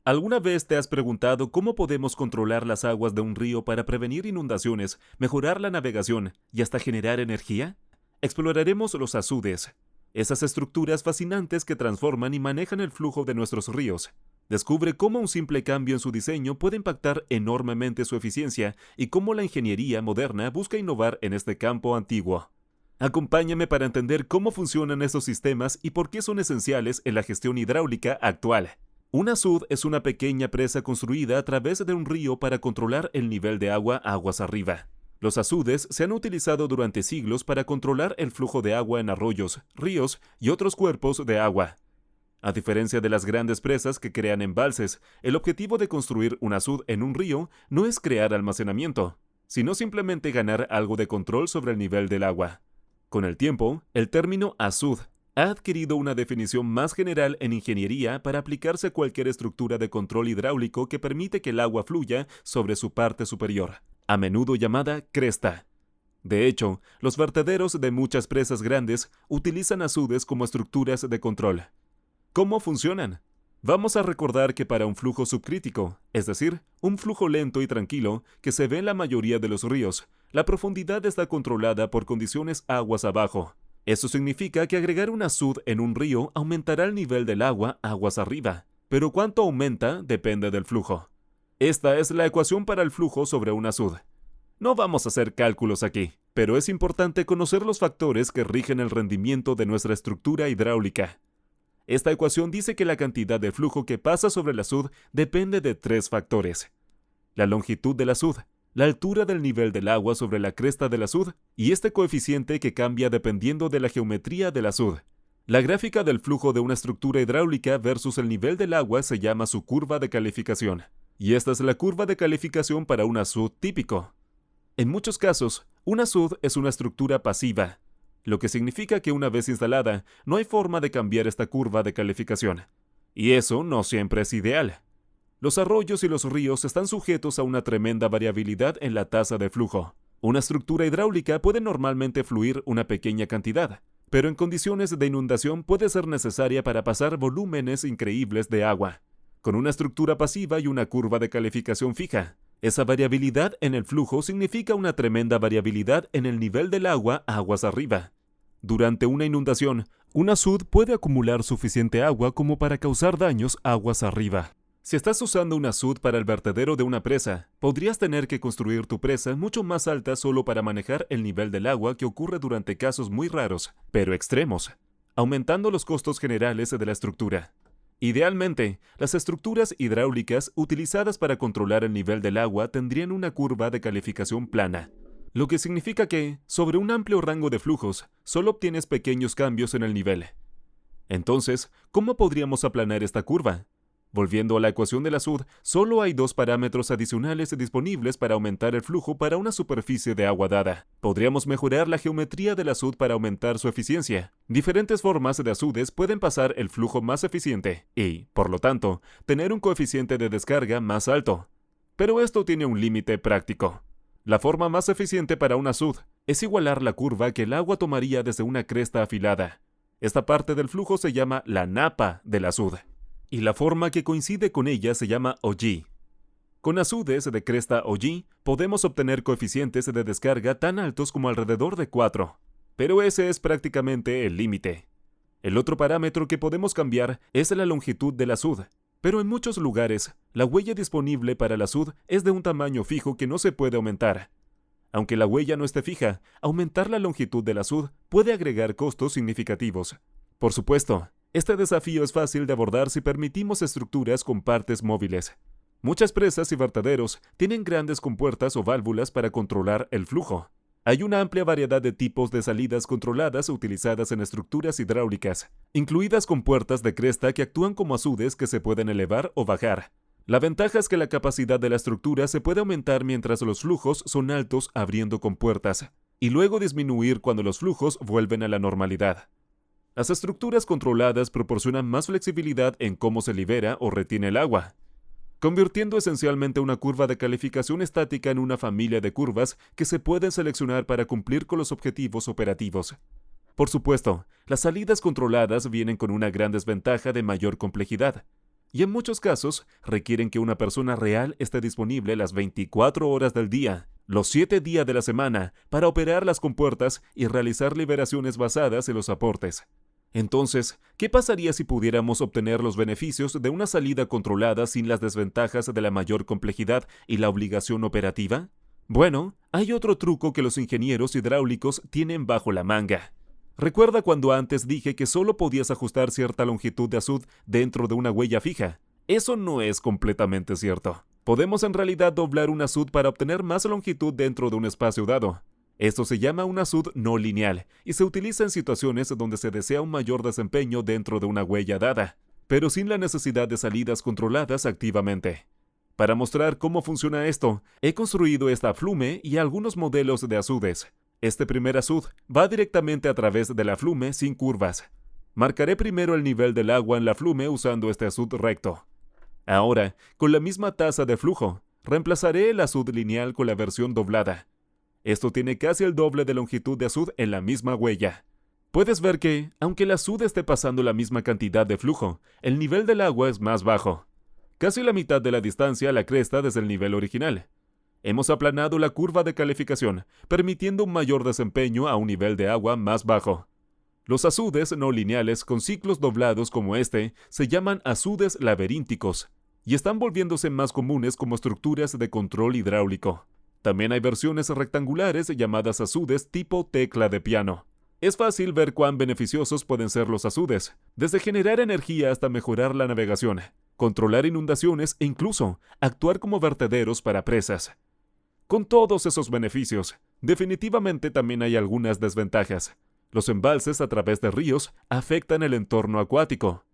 ¿Alguna vez te has preguntado cómo podemos controlar las aguas de un río para prevenir inundaciones, mejorar la navegación y hasta generar energía? Exploraremos los azudes, esas estructuras fascinantes que transforman y manejan el flujo de nuestros ríos. Descubre cómo un simple cambio en su diseño puede impactar enormemente su eficiencia y cómo la ingeniería moderna busca innovar en este campo antiguo. Acompáñame para entender cómo funcionan estos sistemas y por qué son esenciales en la gestión hidráulica actual. Un azud es una pequeña presa construida a través de un río para controlar el nivel de agua aguas arriba. Los azudes se han utilizado durante siglos para controlar el flujo de agua en arroyos, ríos y otros cuerpos de agua. A diferencia de las grandes presas que crean embalses, el objetivo de construir un azud en un río no es crear almacenamiento, sino simplemente ganar algo de control sobre el nivel del agua. Con el tiempo, el término azud ha adquirido una definición más general en ingeniería para aplicarse a cualquier estructura de control hidráulico que permite que el agua fluya sobre su parte superior, a menudo llamada cresta. De hecho, los vertederos de muchas presas grandes utilizan azudes como estructuras de control. ¿Cómo funcionan? Vamos a recordar que para un flujo subcrítico, es decir, un flujo lento y tranquilo que se ve en la mayoría de los ríos, la profundidad está controlada por condiciones aguas abajo. Eso significa que agregar un azud en un río aumentará el nivel del agua aguas arriba, pero cuánto aumenta depende del flujo. Esta es la ecuación para el flujo sobre un azud. No vamos a hacer cálculos aquí, pero es importante conocer los factores que rigen el rendimiento de nuestra estructura hidráulica. Esta ecuación dice que la cantidad de flujo que pasa sobre el azud depende de tres factores: la longitud del azud, la altura del nivel del agua sobre la cresta del azud y este coeficiente que cambia dependiendo de la geometría del azud. La gráfica del flujo de una estructura hidráulica versus el nivel del agua se llama su curva de calificación, y esta es la curva de calificación para un azud típico. En muchos casos, un azud es una estructura pasiva, lo que significa que una vez instalada, no hay forma de cambiar esta curva de calificación. Y eso no siempre es ideal. Los arroyos y los ríos están sujetos a una tremenda variabilidad en la tasa de flujo. Una estructura hidráulica puede normalmente fluir una pequeña cantidad, pero en condiciones de inundación puede ser necesaria para pasar volúmenes increíbles de agua. Con una estructura pasiva y una curva de calificación fija, esa variabilidad en el flujo significa una tremenda variabilidad en el nivel del agua aguas arriba. Durante una inundación, un azud puede acumular suficiente agua como para causar daños aguas arriba. Si estás usando un azud para el vertedero de una presa, podrías tener que construir tu presa mucho más alta solo para manejar el nivel del agua que ocurre durante casos muy raros, pero extremos, aumentando los costos generales de la estructura. Idealmente, las estructuras hidráulicas utilizadas para controlar el nivel del agua tendrían una curva de calificación plana, lo que significa que, sobre un amplio rango de flujos, solo obtienes pequeños cambios en el nivel. Entonces, ¿cómo podríamos aplanar esta curva? Volviendo a la ecuación del azud, solo hay dos parámetros adicionales disponibles para aumentar el flujo para una superficie de agua dada. Podríamos mejorar la geometría del azud para aumentar su eficiencia. Diferentes formas de azudes pueden pasar el flujo más eficiente y, por lo tanto, tener un coeficiente de descarga más alto. Pero esto tiene un límite práctico. La forma más eficiente para un azud es igualar la curva que el agua tomaría desde una cresta afilada. Esta parte del flujo se llama la napa del azud, y la forma que coincide con ella se llama ogee. Con azudes de cresta ogee podemos obtener coeficientes de descarga tan altos como alrededor de 4, pero ese es prácticamente el límite. El otro parámetro que podemos cambiar es la longitud del azud, pero en muchos lugares, la huella disponible para el azud es de un tamaño fijo que no se puede aumentar. Aunque la huella no esté fija, aumentar la longitud del azud puede agregar costos significativos. Por supuesto, este desafío es fácil de abordar si permitimos estructuras con partes móviles. Muchas presas y vertederos tienen grandes compuertas o válvulas para controlar el flujo. Hay una amplia variedad de tipos de salidas controladas utilizadas en estructuras hidráulicas, incluidas compuertas de cresta que actúan como azudes que se pueden elevar o bajar. La ventaja es que la capacidad de la estructura se puede aumentar mientras los flujos son altos abriendo compuertas, y luego disminuir cuando los flujos vuelven a la normalidad. Las estructuras controladas proporcionan más flexibilidad en cómo se libera o retiene el agua, convirtiendo esencialmente una curva de calificación estática en una familia de curvas que se pueden seleccionar para cumplir con los objetivos operativos. Por supuesto, las salidas controladas vienen con una gran desventaja de mayor complejidad. y en muchos casos requieren que una persona real esté disponible las 24 horas del día, los 7 días de la semana, para operar las compuertas y realizar liberaciones basadas en los aportes. Entonces, ¿qué pasaría si pudiéramos obtener los beneficios de una salida controlada sin las desventajas de la mayor complejidad y la obligación operativa? Bueno, hay otro truco que los ingenieros hidráulicos tienen bajo la manga. ¿Recuerda cuando antes dije que solo podías ajustar cierta longitud de azud dentro de una huella fija? Eso no es completamente cierto. Podemos en realidad doblar un azud para obtener más longitud dentro de un espacio dado. Esto se llama un azud no lineal y se utiliza en situaciones donde se desea un mayor desempeño dentro de una huella dada, pero sin la necesidad de salidas controladas activamente. Para mostrar cómo funciona esto, he construido esta flume y algunos modelos de azudes. Este primer azud va directamente a través de la flume sin curvas. Marcaré primero el nivel del agua en la flume usando este azud recto. Ahora, con la misma tasa de flujo, reemplazaré el azud lineal con la versión doblada. Esto tiene casi el doble de longitud de azud en la misma huella. Puedes ver que, aunque el azud esté pasando la misma cantidad de flujo, el nivel del agua es más bajo. Casi la mitad de la distancia a la cresta desde el nivel original. Hemos aplanado la curva de calificación, permitiendo un mayor desempeño a un nivel de agua más bajo. Los azudes no lineales con ciclos doblados como este se llaman azudes laberínticos y están volviéndose más comunes como estructuras de control hidráulico. También hay versiones rectangulares llamadas azudes tipo tecla de piano. Es fácil ver cuán beneficiosos pueden ser los azudes, desde generar energía hasta mejorar la navegación, controlar inundaciones e incluso actuar como vertederos para presas. Con todos esos beneficios, definitivamente también hay algunas desventajas. Los embalses a través de ríos afectan el entorno acuático.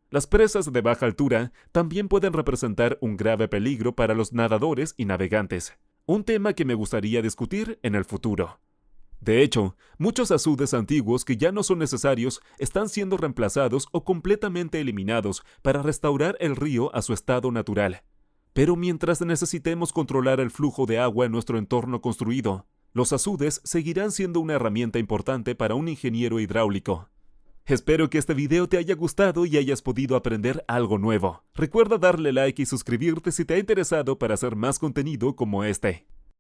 Las presas de baja altura también pueden representar un grave peligro para los nadadores y navegantes, un tema que me gustaría discutir en el futuro. De hecho, muchos azudes antiguos que ya no son necesarios están siendo reemplazados o completamente eliminados para restaurar el río a su estado natural. Pero mientras necesitemos controlar el flujo de agua en nuestro entorno construido, los azudes seguirán siendo una herramienta importante para un ingeniero hidráulico. Espero que este video te haya gustado y hayas podido aprender algo nuevo. Recuerda darle like y suscribirte si te ha interesado para hacer más contenido como este.